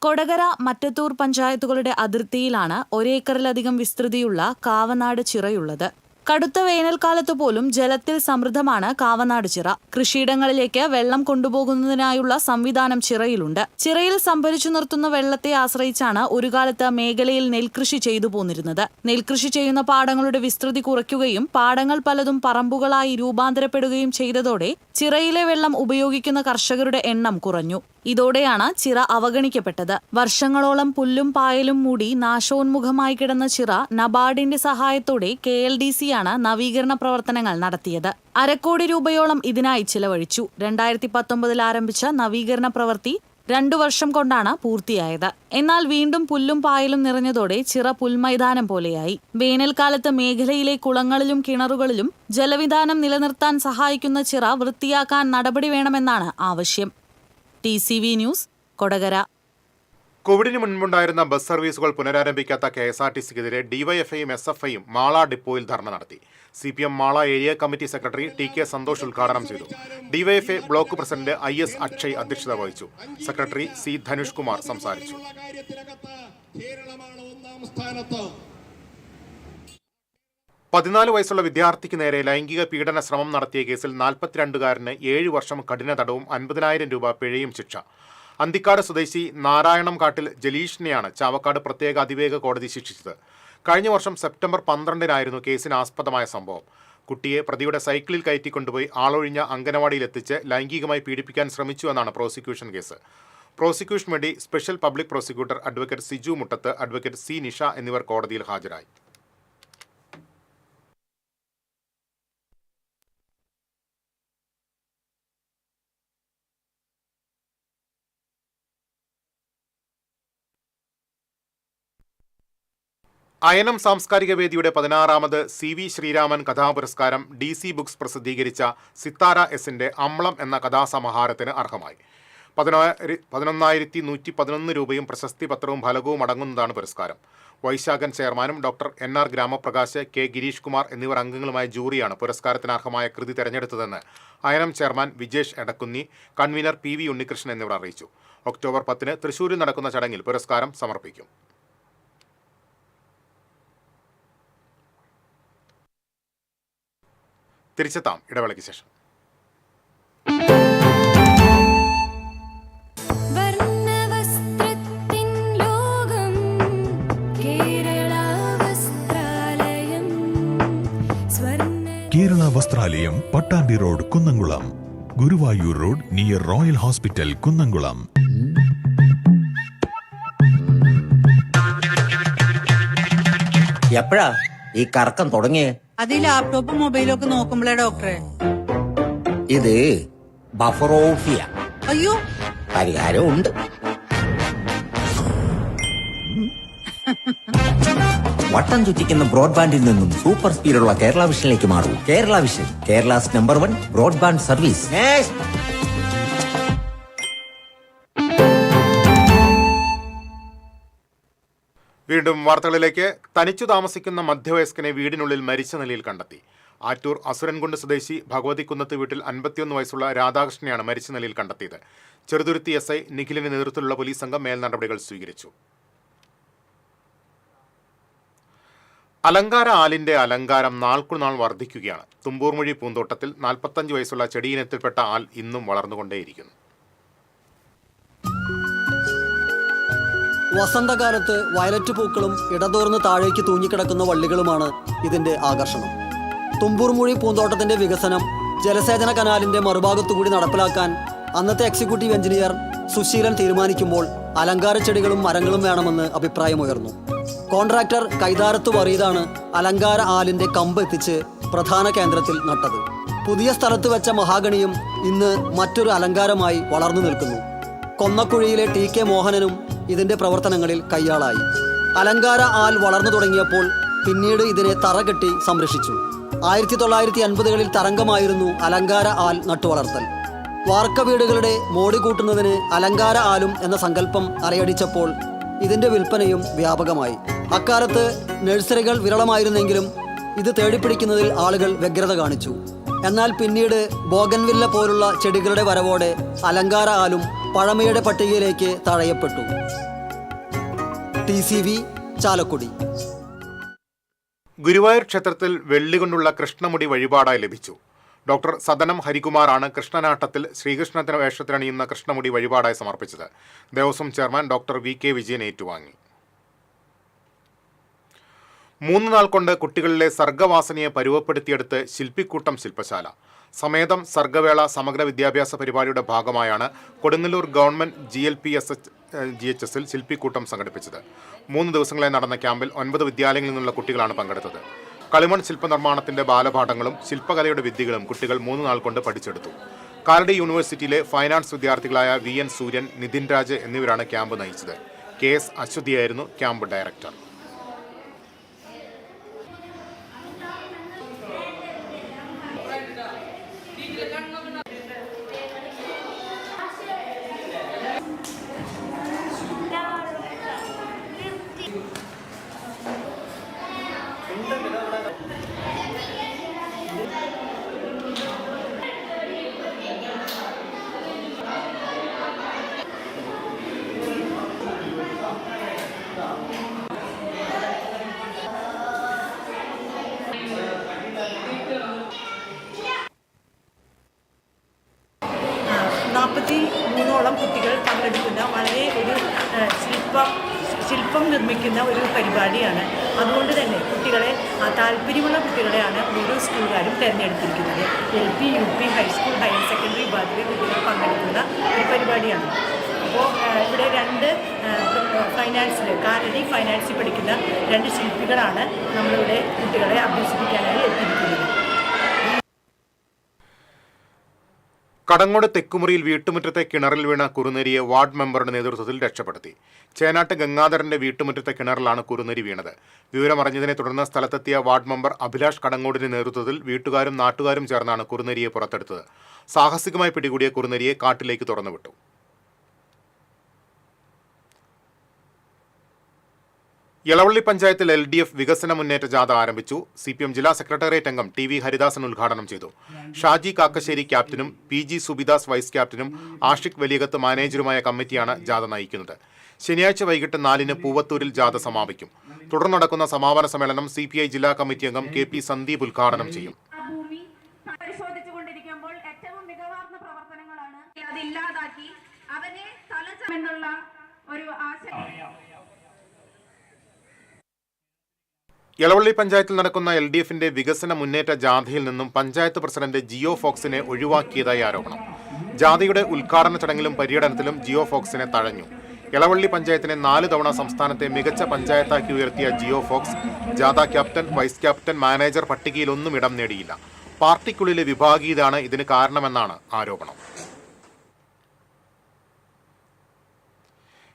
B: കൊടകര, മറ്റത്തൂർ പഞ്ചായത്തുകളുടെ അതിർത്തിയിലാണ് 1 ഏക്കറിലധികം വിസ്തൃതിയുള്ള കാവനാട് ചിറയുള്ളത്. കടുത്ത വേനൽക്കാലത്ത് പോലും ജലത്തിൽ സമൃദ്ധമാണ് കാവനാട് ചിറ. കൃഷിയിടങ്ങളിലേക്ക് വെള്ളം കൊണ്ടുപോകുന്നതിനായുള്ള സംവിധാനം ചിറയിലുണ്ട്. ചിറയിൽ സംഭരിച്ചു നിർത്തുന്ന വെള്ളത്തെ ആശ്രയിച്ചാണ് ഒരു കാലത്ത് മേഖലയിൽ നെൽകൃഷി ചെയ്തു പോന്നിരുന്നത്. നെൽകൃഷി ചെയ്യുന്ന പാടങ്ങളുടെ വിസ്തൃതി കുറയ്ക്കുകയും പാടങ്ങൾ പലതും പറമ്പുകളായി രൂപാന്തരപ്പെടുകയും ചെയ്തതോടെ ചിറയിലെ വെള്ളം ഉപയോഗിക്കുന്ന കർഷകരുടെ എണ്ണം കുറഞ്ഞു. ഇതോടെയാണ് ചിറ അവഗണിക്കപ്പെട്ടത്. വർഷങ്ങളോളം പുല്ലും പായലും മൂടി നാശോന്മുഖമായി കിടന്ന ചിറ നബാർഡിന്റെ സഹായത്തോടെ KLDC-യാണ് നവീകരണ പ്രവർത്തനങ്ങൾ നടത്തിയത്. 1/2 കോടി രൂപയോളം ഇതിനായി ചിലവഴിച്ചു. 2019 ആരംഭിച്ച നവീകരണ പ്രവൃത്തി 2 വർഷം കൊണ്ടാണ് പൂർത്തിയായത്. എന്നാൽ വീണ്ടും പുല്ലും പായലും നിറഞ്ഞതോടെ ചിറ പുൽമൈതാനം പോലെയായി. വേനൽക്കാലത്ത് മേഖലയിലെ കുളങ്ങളിലും കിണറുകളിലും ജലവിധാനം നിലനിർത്താൻ സഹായിക്കുന്ന ചിറ വൃത്തിയാക്കാൻ നടപടി വേണമെന്നാണ് ആവശ്യം. TCV news, Kodakara.
A: കോവിഡിന് മുൻപുണ്ടായിരുന്ന ബസ് സർവീസുകൾ പുനരാരംഭിക്കാത്ത KSRTC-ക്കെതിരെ DYFIയും SFIയും മാള ഡിപ്പോയിൽ ധർണ നടത്തി. CPM Mala area committee secretary TK Santhosh ഉദ്ഘാടനം ചെയ്തു. DYFI block president IS Akshay അധ്യക്ഷത വഹിച്ചു. സെക്രട്ടറി C ധനുഷ് കുമാർ സംസാരിച്ചു. 14 വയസ്സുള്ള വിദ്യാർത്ഥിക്ക് നേരെ ലൈംഗിക പീഡന ശ്രമം നടത്തിയ കേസിൽ 42-കാരന് 7 വർഷം കഠിന തടവും 50,000 രൂപ പിഴയും ശിക്ഷ. അന്തിക്കാട് സ്വദേശി നാരായണം കാട്ടിൽ ജലീഷിനെയാണ് ചാവക്കാട് പ്രത്യേക അതിവേഗ കോടതി ശിക്ഷിച്ചത്. കഴിഞ്ഞ വർഷം സെപ്റ്റംബർ 12-നായിരുന്നു കേസിന് ആസ്പദമായ സംഭവം. കുട്ടിയെ പ്രതിയുടെ സൈക്കിളിൽ കയറ്റിക്കൊണ്ടുപോയി ആളൊഴിഞ്ഞ അംഗനവാടിയിലെത്തിച്ച് ലൈംഗികമായി പീഡിപ്പിക്കാൻ ശ്രമിച്ചു എന്നാണ് പ്രോസിക്യൂഷൻ കേസ്. പ്രോസിക്യൂഷൻ വേണ്ടി special public prosecutor advocate Siju Muttath, advocate C Nisha എന്നിവർ കോടതിയിൽ ഹാജരായി. അയനം സാംസ്കാരിക വേദിയുടെ 16ാമത് CV ശ്രീരാമൻ കഥാപുരസ്കാരം DC ബുക്സ് പ്രസിദ്ധീകരിച്ച സിത്താര S-ന്റെ അമ്ളം എന്ന കഥാസമാഹാരത്തിന് അർഹമായി. 11,111 രൂപയും പ്രശസ്തി പത്രവും ഫലകവും അടങ്ങുന്നതാണ് പുരസ്കാരം. വൈശാഖൻ ചെയർമാനും doctor NR Gramaprakash, K Girish Kumar എന്നിവർ അംഗങ്ങളുമായ ജൂറിയാണ് പുരസ്കാരത്തിന് അർഹമായ കൃതി തെരഞ്ഞെടുത്തതെന്ന് Ayanam chairman Vijesh Edakkunni, convener PV Unnikrishnan എന്നിവർ അറിയിച്ചു. ഒക്ടോബർ 10-ന് തൃശൂരിൽ നടക്കുന്ന ചടങ്ങിൽ പുരസ്കാരം സമർപ്പിക്കും. തിരിച്ചെത്താം ഇടവേളയ്ക്ക് ശേഷം.
K: Kerala Vasthralayam, Pattambi road, Kunnamkulam. Guruvayur road near royal hospital, Kunnamkulam.
M: എപ്പോഴാ ഈ കറക്കം തുടങ്ങിയേ?
N: അത് ഈ ലാപ്ടോപ്പും മൊബൈലും ഒക്കെ നോക്കുമ്പോഴേ ഡോക്ടറെ.
M: ഇത് ബഫറോഫിയ.
N: അയ്യോ,
M: പരിഹാരം ഉണ്ട്. വട്ടം ചുറ്റിക്കുന്ന ബ്രോഡ്ബാൻഡിൽ നിന്നും സൂപ്പർ സ്പീഡുള്ള കേരള വിഷനിലേക്ക് മാറൂ. Kerala vision, Kerala's number 1 broadband service.
A: വീണ്ടും വാർത്തകളിലേക്ക്. തനിച്ചു താമസിക്കുന്ന മധ്യവയസ്കനെ വീടിനുള്ളിൽ മരിച്ച നിലയിൽ കണ്ടെത്തി. ആറ്റൂർ അസുരൻകുണ്ട് സ്വദേശി ഭഗവതിക്കുന്നത്ത് വീട്ടിൽ 51 വയസ്സുള്ള രാധാകൃഷ്ണനെയാണ് മരിച്ച നിലയിൽ കണ്ടെത്തിയത്. ചെറുതുരുത്തി SI നിഖിലിന്റെ നേതൃത്വത്തിലുള്ള പോലീസ് സംഘം മേൽനടപടികൾ സ്വീകരിച്ചു. അലങ്കാര ആലിന്റെ അലങ്കാരം നാൾക്കുനാൾ വർദ്ധിക്കുകയാണ്. തുമ്പൂർമൊഴി പൂന്തോട്ടത്തിൽ 45 വയസ്സുള്ള ചെടിയിനത്തിൽപ്പെട്ട ആൽ ഇന്നും വളർന്നുകൊണ്ടേയിരിക്കുന്നു.
O: വസന്തകാലത്ത് വയലറ്റ് പൂക്കളും ഇടതോർന്ന് താഴേക്ക് തൂങ്ങിക്കിടക്കുന്ന വള്ളികളുമാണ് ഇതിന്റെ ആകർഷണം. തുമ്പൂർമൊഴി പൂന്തോട്ടത്തിന്റെ വികസനം ജലസേചന കനാലിന്റെ മറുഭാഗത്തുകൂടി നടപ്പിലാക്കാൻ അന്നത്തെ എക്സിക്യൂട്ടീവ് എഞ്ചിനീയർ സുശീലൻ തീരുമാനിക്കുമ്പോൾ അലങ്കാര ചെടികളും മരങ്ങളും വേണമെന്ന് അഭിപ്രായമുയർന്നു. കോൺട്രാക്ടർ കൈതാരത്തു വറീദാണ് അലങ്കാര ആലിന്റെ കമ്പ് എത്തിച്ച് പ്രധാന കേന്ദ്രത്തിൽ നട്ടത്. പുതിയ സ്ഥലത്ത് വെച്ച മഹാഗണിയും ഇന്ന് മറ്റൊരു അലങ്കാരമായി വളർന്നു നിൽക്കുന്നു. കൊന്നക്കുഴിയിലെ TK മോഹനനും ഇതിന്റെ പ്രവർത്തനങ്ങളിൽ കയ്യാളായി. അലങ്കാര ആൽ വളർന്നു തുടങ്ങിയപ്പോൾ പിന്നീട് ഇതിനെ തറകെട്ടി സംരക്ഷിച്ചു. 1980കളിൽ തരംഗമായിരുന്നു അലങ്കാര ആൽ നട്ടുവളർത്തൽ. വാർക്ക വീടുകളുടെ മോടി കൂട്ടുന്നതിന് അലങ്കാര ആലും എന്ന സങ്കല്പം അലയടിച്ചപ്പോൾ ഇതിന്റെ വിൽപ്പനയും വ്യാപകമായി. അക്കാലത്ത് നഴ്സറികൾ വിരളമായിരുന്നെങ്കിലും ഇത് തേടിപ്പിടിക്കുന്നതിൽ ആളുകൾ വ്യഗ്രത കാണിച്ചു. എന്നാൽ പിന്നീട് ബോഗൻവില്ല പോലുള്ള ചെടികളുടെ വരവോടെ അലങ്കാര ആലും പഴമയുടെ പട്ടികയിലേക്ക് തഴയപ്പെട്ടു. TCV ചാലക്കുടി.
A: ഗുരുവായൂർ ക്ഷേത്രത്തിൽ വെള്ളി കൊണ്ടുള്ള കൃഷ്ണമുടി വഴിപാടായി ലഭിച്ചു. ഡോക്ടർ സദനം ഹരികുമാറാണ് കൃഷ്ണനാട്ടത്തിൽ ശ്രീകൃഷ്ണത്തിന് വേഷത്തിലണിയുന്ന കൃഷ്ണമുടി വഴിപാടായി സമർപ്പിച്ചത്. Devaswom chairman doctor V K Vijayan ഏറ്റുവാങ്ങി. 3 നാൾ കൊണ്ട് കുട്ടികളിലെ സർഗവാസനയെ പരുവപ്പെടുത്തിയെടുത്ത് ശില്പിക്കൂട്ടം ശില്പശാല. സമേതം സർഗവേള സമഗ്ര വിദ്യാഭ്യാസ പരിപാടിയുടെ ഭാഗമായാണ് കൊടുങ്ങല്ലൂർ ഗവൺമെന്റ് GLPSHGHSൽ ശില്പിക്കൂട്ടം സംഘടിപ്പിച്ചത്. 3 ദിവസങ്ങളായി നടന്ന ക്യാമ്പിൽ 9 വിദ്യാലയങ്ങളിൽ നിന്നുള്ള കുട്ടികളാണ് പങ്കെടുത്തത്. കളിമൺ ശില്പനിർമ്മാണത്തിന്റെ ബാലപാഠങ്ങളും ശില്പകലയുടെ വിദ്യകളും കുട്ടികൾ 3 നാൾ കൊണ്ട് പഠിച്ചെടുത്തു. കാലടി യൂണിവേഴ്സിറ്റിയിലെ ഫൈൻ ആർട്സ് വിദ്യാർത്ഥികളായ VN സൂര്യൻ, നിതിൻ രാജ് എന്നിവരാണ് ക്യാമ്പ് നയിച്ചത്. KS അശ്വതിയായിരുന്നു ക്യാമ്പ് ഡയറക്ടർ.
N: ോളം കുട്ടികൾ പങ്കെടുക്കുന്ന വളരെ ഒരു ശില്പം നിർമ്മിക്കുന്ന ഒരു പരിപാടിയാണ്. അതുകൊണ്ട് തന്നെ കുട്ടികളെ താല്പര്യമുള്ള കുട്ടികളെയാണ് ഓരോ സ്കൂളുകാരും തിരഞ്ഞെടുത്തിരിക്കുന്നത്. LP, UP, high school, higher secondary വിഭാഗത്തിലെ കുട്ടികൾ പങ്കെടുക്കുന്ന ഒരു പരിപാടിയാണ്. അപ്പോൾ ഇവിടെ 2 കാലടി ഫൈനാൻസിൽ പഠിക്കുന്ന 2 ശില്പികളാണ് നമ്മളിവിടെ കുട്ടികളെ അഭ്യസിപ്പിക്കാനായി എത്തിയിരിക്കുന്നത്.
A: കടങ്ങോട് തെക്കുമുറിയിൽ വീട്ടുമുറ്റത്തെ കിണറിൽ വീണ കുറുനരിയെ വാർഡ് മെമ്പറുടെ നേതൃത്വത്തിൽ രക്ഷപ്പെടുത്തി. ചേനാട്ട് ഗംഗാധരന്റെ വീട്ടുമുറ്റത്തെ കിണറിലാണ് കുറുനരി വീണത്. വിവരമറിഞ്ഞതിനെ തുടർന്ന് സ്ഥലത്തെത്തിയ വാർഡ് മെമ്പർ അഭിലാഷ് കടങ്ങോടിന്റെ നേതൃത്വത്തിൽ വീട്ടുകാരും നാട്ടുകാരും ചേർന്നാണ് കുറുനരിയെ പുറത്തെടുത്തത്. സാഹസികമായി പിടികൂടിയ കുറുനരിയെ കാട്ടിലേക്ക് തുറന്നുവിട്ടു. യളവള്ളി പഞ്ചായത്തിൽ LDF വികസന മുന്നേറ്റ ജാഥ ആരംഭിച്ചു. CPM ജില്ലാ സെക്രട്ടേറിയറ്റ് അംഗം TV ഹരിദാസൻ ഉദ്ഘാടനം ചെയ്തു. ഷാജി കാക്കശ്ശേരി ക്യാപ്റ്റനും PG സുബിദാസ് വൈസ് ക്യാപ്റ്റനും ആഷിഖ് വലിയകത്ത് മാനേജറുമായ കമ്മിറ്റിയാണ് ജാഥ നയിക്കുന്നത്. ശനിയാഴ്ച വൈകിട്ട് 4-ന് പൂവത്തൂരിൽ ജാഥ സമാപിക്കും. തുടർന്ന് നടക്കുന്ന സമാപന സമ്മേളനം CPI ജില്ലാ കമ്മിറ്റി അംഗം KP സന്ദീപ് ഉദ്ഘാടനം ചെയ്യും. യളവള്ളി പഞ്ചായത്തിൽ നടക്കുന്ന LDFന്റെ വികസന മുന്നേറ്റ ജാഥയിൽ നിന്നും പഞ്ചായത്ത് പ്രസിഡന്റ് ജിയോ ഫോക്സിനെ ഒഴിവാക്കിയതായി ആരോപണം. ജാഥയുടെ ഉദ്ഘാടന ചടങ്ങിലും പര്യടനത്തിലും ജിയോ ഫോക്സിനെ തഴഞ്ഞു. യളവള്ളി പഞ്ചായത്തിനെ 4 തവണ സംസ്ഥാനത്തെ മികച്ച പഞ്ചായത്താക്കി ഉയർത്തിയ ജിയോ ഫോക്സ് ജാഥ ക്യാപ്റ്റൻ, വൈസ് ക്യാപ്റ്റൻ, മാനേജർ പട്ടികയിലൊന്നും ഇടം നേടിയില്ല. പാർട്ടിക്കുള്ളിലെ വിഭാഗീയതാണ് ഇതിന് കാരണമെന്നാണ് ആരോപണം.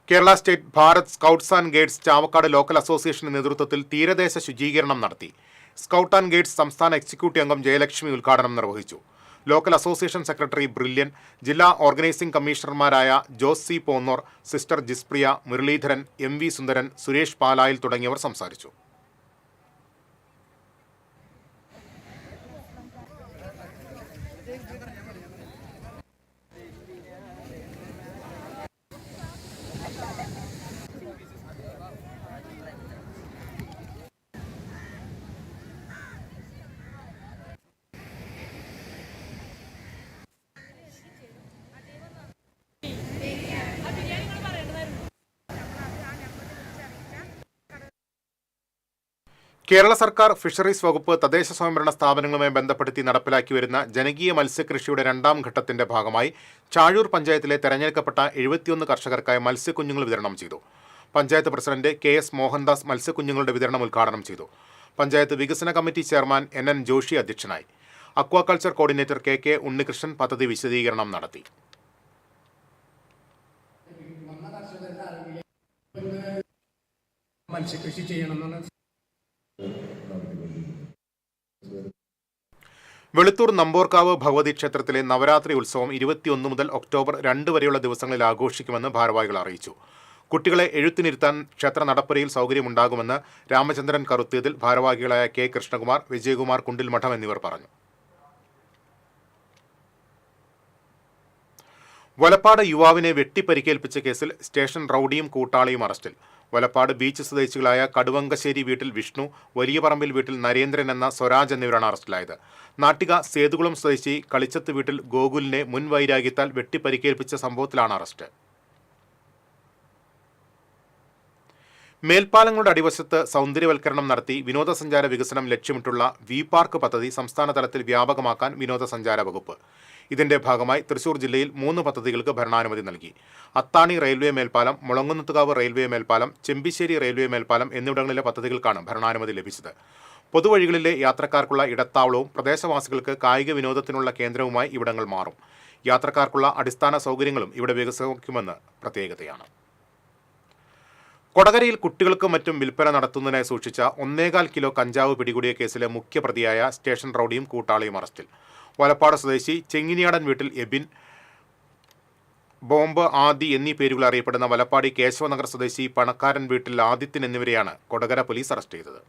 A: Kerala state Bharat scouts and guides Chavakkad local അസോസിയേഷന്റെ നേതൃത്വത്തിൽ തീരദേശ ശുചീകരണം നടത്തി. സ്കൗട്ട് ആൻഡ് ഗൈഡ്സ് സംസ്ഥാന എക്സിക്യൂട്ടീവ് അംഗം ജയലക്ഷ്മി ഉദ്ഘാടനം നിർവഹിച്ചു. ലോക്കൽ അസോസിയേഷൻ സെക്രട്ടറി ബ്രില്യൻ, ജില്ലാ ഓർഗനൈസിംഗ് കമ്മീഷണർമാരായ ജോസ് C പോന്നോർ, സിസ്റ്റർ ജിസ്പ്രിയ, മുരളീധരൻ, MV സുന്ദരൻ, സുരേഷ് പാലായിൽ തുടങ്ങിയവർ സംസാരിച്ചു. കേരള സർക്കാർ ഫിഷറീസ് വകുപ്പ് തദ്ദേശ സ്വയംഭരണ സ്ഥാപനങ്ങളുമായി ബന്ധപ്പെടുത്തി നടപ്പിലാക്കി വരുന്ന ജനകീയ മത്സ്യകൃഷിയുടെ 2ാം ഘട്ടത്തിന്റെ ഭാഗമായി ചാഴൂർ പഞ്ചായത്തിലെ തെരഞ്ഞെടുക്കപ്പെട്ട 71 കർഷകർക്കായി മത്സ്യക്കുഞ്ഞുങ്ങൾ വിതരണം ചെയ്തു. പഞ്ചായത്ത് പ്രസിഡന്റ് KS മോഹൻദാസ് മത്സ്യക്കുഞ്ഞുങ്ങളുടെ വിതരണം ഉദ്ഘാടനം ചെയ്തു. പഞ്ചായത്ത് വികസന കമ്മിറ്റി ചെയർമാൻ NN ജോഷി അധ്യക്ഷനായി. അക്വാകൾച്ചർ കോർഡിനേറ്റർ KK ഉണ്ണികൃഷ്ണൻ പദ്ധതി വിശദീകരണം നടത്തി.
P: മത്സ്യകൃഷി ചെയ്യണമെന്നാണ്.
A: വെളുത്തൂർ നമ്പോർക്കാവ് ഭഗവതി ക്ഷേത്രത്തിലെ നവരാത്രി ഉത്സവം 21 മുതൽ ഒക്ടോബർ 2 വരെയുള്ള ദിവസങ്ങളിൽ ആഘോഷിക്കുമെന്ന് ഭാരവാഹികൾ അറിയിച്ചു. കുട്ടികളെ എഴുത്തിനിരുത്താൻ ക്ഷേത്ര നടപ്പുരയിൽ സൗകര്യമുണ്ടാകുമെന്ന് രാമചന്ദ്രൻ കറുത്തിയതിൽ ഭാരവാഹികളായ K കൃഷ്ണകുമാർ, വിജയകുമാർ കുണ്ടിൽമഠം എന്നിവർ പറഞ്ഞു. വലപ്പാട് യുവാവിനെ വെട്ടിപ്പരിക്കേൽപ്പിച്ച കേസിൽ സ്റ്റേഷൻ റൌഡിയും കൂട്ടാളിയും അറസ്റ്റിൽ. വലപ്പാട് ബീച്ച് സ്വദേശികളായ കടുവങ്കശ്ശേരി വീട്ടിൽ വിഷ്ണു, വലിയ പറമ്പിൽ വീട്ടിൽ നരേന്ദ്രൻ എന്ന സ്വരാജ് എന്നിവരാണ് അറസ്റ്റിലായത്. നാട്ടിക സേതുകുളം സ്വദേശി കളിച്ചത്ത് വീട്ടിൽ ഗോകുലിനെ മുൻ വൈരാഗ്യത്താൽ വെട്ടിപ്പരിക്കേൽപ്പിച്ച സംഭവത്തിലാണ് അറസ്റ്റ്. മേൽപ്പാലങ്ങളുടെ അടിവശത്ത് സൗന്ദര്യവൽക്കരണം നടത്തി വിനോദസഞ്ചാര വികസനം ലക്ഷ്യമിട്ടുള്ള വി പാർക്ക് പദ്ധതി സംസ്ഥാന തലത്തിൽ വ്യാപകമാക്കാൻ വിനോദസഞ്ചാര വകുപ്പ്. ഇതിന്റെ ഭാഗമായി തൃശൂർ ജില്ലയിൽ 3 പദ്ധതികൾക്ക് ഭരണാനുമതി നൽകി. അത്താണി റെയിൽവേ മേൽപ്പാലം, മുളങ്ങുന്നത്തുകാവ് റെയിൽവേ മേൽപ്പാലം, ചെമ്പിശ്ശേരി റെയിൽവേ മേൽപ്പാലം എന്നിവിടങ്ങളിലെ പദ്ധതികൾക്കാണ് ഭരണാനുമതി ലഭിച്ചത്. പൊതുവഴികളിലെ യാത്രക്കാർക്കുള്ള ഇടത്താവളവും പ്രദേശവാസികൾക്ക് കായിക വിനോദത്തിനുള്ള കേന്ദ്രവുമായി ഇവിടങ്ങൾ മാറും. യാത്രക്കാർക്കുള്ള അടിസ്ഥാന സൗകര്യങ്ങളും ഇവിടെ വികസിക്കുമെന്ന് പ്രത്യേകതയാണ്. കൊടകരയിൽ കുട്ടികൾക്കും മറ്റും വിൽപ്പന നടത്തുന്നതിനായി സൂക്ഷിച്ച 1.25 കിലോ കഞ്ചാവ് പിടികൂടിയ കേസിലെ മുഖ്യപ്രതിയായ സ്റ്റേഷൻ റൌഡിയും കൂട്ടാളിയും അറസ്റ്റിൽ. വലപ്പാട് സ്വദേശി ചെങ്ങിനിയാടൻ വീട്ടിൽ എബിൻ, ബോംബ് ആദി എന്നീ പേരുകൾ അറിയപ്പെടുന്ന വലപ്പാടി കേശവനഗർ സ്വദേശി പണക്കാരൻ വീട്ടിൽ ആദിത്യൻ എന്നിവരെയാണ് കൊടകര പോലീസ് അറസ്റ്റ് ചെയ്തത്.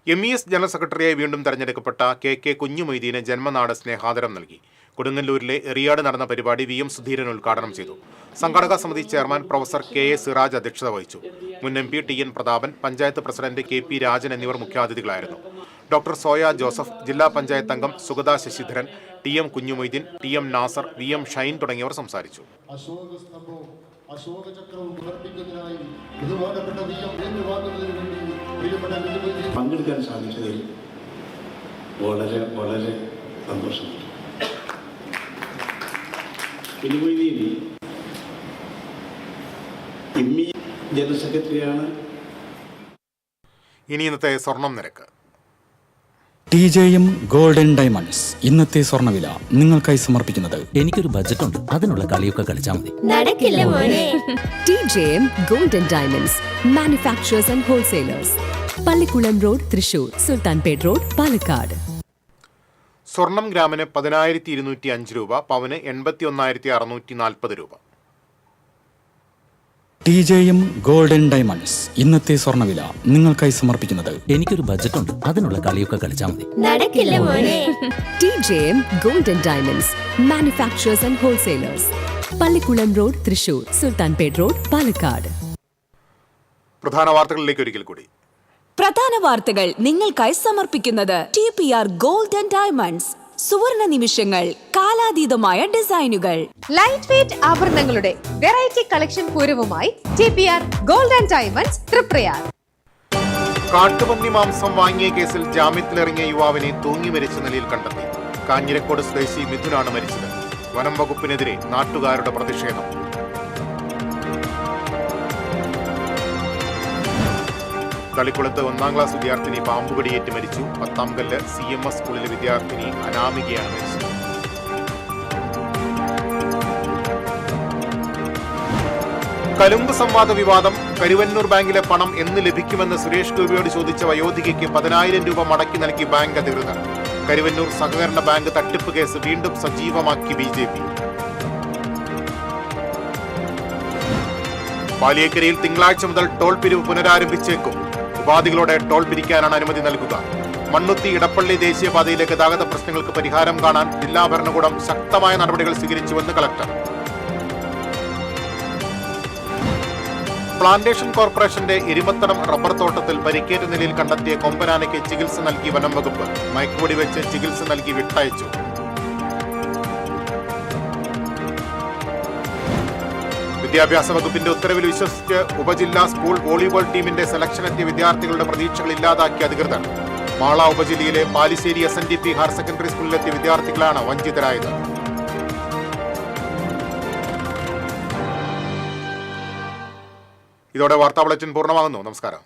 A: MES ജനറൽ സെക്രട്ടറിയായി വീണ്ടും തെരഞ്ഞെടുക്കപ്പെട്ട KK കുഞ്ഞുമൊയ്തീന് ജന്മനാട് സ്നേഹാദരം നൽകി. കൊടുങ്ങല്ലൂരിലെ എറിയാട് നടന്ന പരിപാടി VM സുധീരൻ ഉദ്ഘാടനം ചെയ്തു. സംഘാടക സമിതി ചെയർമാൻ പ്രൊഫസർ KA സിറാജ് അധ്യക്ഷത വഹിച്ചു. മുൻ MP TN Prathapan, panchayat president KP Rajan എന്നിവർ മുഖ്യാതിഥികളായിരുന്നു. ഡോക്ടർ സോയ ജോസഫ്, ജില്ലാ പഞ്ചായത്ത് അംഗം Sugatha Sasidharan, TM Kunjumoideen, TM Nasar, VM Shine തുടങ്ങിയവർ സംസാരിച്ചു.
P: പങ്കെടുക്കാൻ സാധിച്ചതിൽ വളരെ വളരെ സന്തോഷമുണ്ട്. കുഞ്ഞുമൊയ്തീൻ ME ജനറൽ സെക്രട്ടറിയാണ്.
A: ഇനി ഇന്നത്തെ സ്വർണം നിരക്ക്.
Q: TJM ഗോൾഡൻ ഡയമണ്ട്സ് ഇന്നത്തെ സ്വർണ്ണവില നിങ്ങൾക്കായി സമർപ്പിക്കുന്നത്.
M: എനിക്കൊരു ബജറ്റ് ഉണ്ട്, അതിനുള്ള കളിയൊക്കെ കളിച്ചാൽ മതി.
C: നടക്കില്ല മോനെ. TJM golden diamonds manufacturers and wholesalers, Pallikkulam road, Thrissur, Sultanpet road, Palakkad.
A: സ്വർണം ഗ്രാമിന് 10,205 രൂപ, പവന് 81,640 രൂപ.
Q: TJM ഗോൾഡൻ ഡയമണ്ട്സ് ഇന്നത്തെ സ്വർണ്ണവില നിങ്ങൾക്കായി സമർപ്പിക്കുന്നത്.
M: എനിക്കൊരു ബജറ്റ് ഉണ്ട്, അതിനുള്ള കളിയൊക്കെ കളിച്ചാൽ മതി.
C: നടക്കില്ല മോനെ. TJM golden diamonds manufacturers and wholesalers, Pallikkulam road, Thrissur, Sultanpet road, Palakkad.
A: പ്രധാന വാർത്തകളിലേക്ക് ഒരിക്കൽ കൂടി.
B: പ്രധാന വാർത്തകൾ നിങ്ങൾക്കായി സമർപ്പിക്കുന്നത് TPR ഗോൾഡൻ ഡയമണ്ട്സ്. സുവർണ നിമിഷങ്ങൾ, കാലാതീതമായ ഡിസൈനുകൾ.
C: ലൈറ്റ് വെയ്റ്റ് ആഭരണങ്ങളുടെ വെറൈറ്റി കളക്ഷൻ പൂരവുമായി TPR ഗോൾഡൻ ഡയമണ്ട്സ് തൃപ്രയാർ.
A: കാട്ടുപന്നി മാംസം വാങ്ങിയ കേസിൽ ജാമ്യത്തിലിറങ്ങിയ യുവാവിനെ തൂങ്ങി മരിച്ച നിലയിൽ കണ്ടെത്തി. കാഞ്ഞിരക്കോട് സ്വദേശി മിഥുനാണ് മരിച്ചത്. വനം വകുപ്പിനെതിരെ നാട്ടുകാരുടെ പ്രതിഷേധം. തളിക്കുളത്ത് 1-ാം ക്ലാസ് വിദ്യാർത്ഥിനി പാമ്പുകടിയേറ്റ് മരിച്ചു. പത്താംകല്ല് CMS സ്കൂളിലെ വിദ്യാർത്ഥിനി അനാമികയാണ് മരിച്ചത്. കലുങ്ക് സംവാദ വിവാദം. കരുവന്നൂർ ബാങ്കിലെ പണം എന്ന് ലഭിക്കുമെന്ന് സുരേഷ് ഗോപിയോട് ചോദിച്ച വയോധികയ്ക്ക് 10,000 രൂപ മടക്കി നൽകി ബാങ്ക് അധികൃതർ. കരുവന്നൂർ സഹകരണ ബാങ്ക് തട്ടിപ്പ് കേസ് വീണ്ടും സജീവമാക്കി BJP. പാലിയേക്കരയിൽ തിങ്കളാഴ്ച മുതൽ ടോൾ പിരിവ് പുനരാരംഭിച്ചേക്കും. ഉപാധികളോടെ ടോൾ പിരിക്കാനാണ് അനുമതി നൽകുക. മണ്ണുത്തി ഇടപ്പള്ളി ദേശീയപാതയിലെ ഗതാഗത പ്രശ്നങ്ങൾക്ക് പരിഹാരം കാണാൻ ജില്ലാ ഭരണകൂടം ശക്തമായ നടപടികൾ സ്വീകരിച്ചുവെന്ന് കളക്ടർ. പ്ലാന്റേഷൻ കോർപ്പറേഷന്റെ എരിമത്തടം റബ്ബർ തോട്ടത്തിൽ പരിക്കേറ്റ നിലയിൽ കണ്ടെത്തിയ കൊമ്പനാനയ്ക്ക് ചികിത്സ നൽകി വനം വകുപ്പ്. മയക്കുപൊടി വെച്ച് ചികിത്സ നൽകി വിട്ടയച്ചു. വിദ്യാഭ്യാസ വകുപ്പിന്റെ ഉത്തരവിൽ വിശ്വസിച്ച് ഉപജില്ലാ സ്കൂൾ വോളിബോൾ ടീമിന്റെ സെലക്ഷനെത്തിയ വിദ്യാർത്ഥികളുടെ പ്രതീക്ഷകൾ ഇല്ലാതാക്കിയ അധികൃതർ. മാള ഉപജില്ലയിലെ പാലിശ്ശേരി SNDP ഹയർ സെക്കൻഡറി സ്കൂളിലെത്തിയ വിദ്യാർത്ഥികളാണ് വഞ്ചിതരായത്. ഇതോടെ വാർത്താ ബുള്ളറ്റിൻ പൂർണ്ണമാകുന്നു. നമസ്കാരം.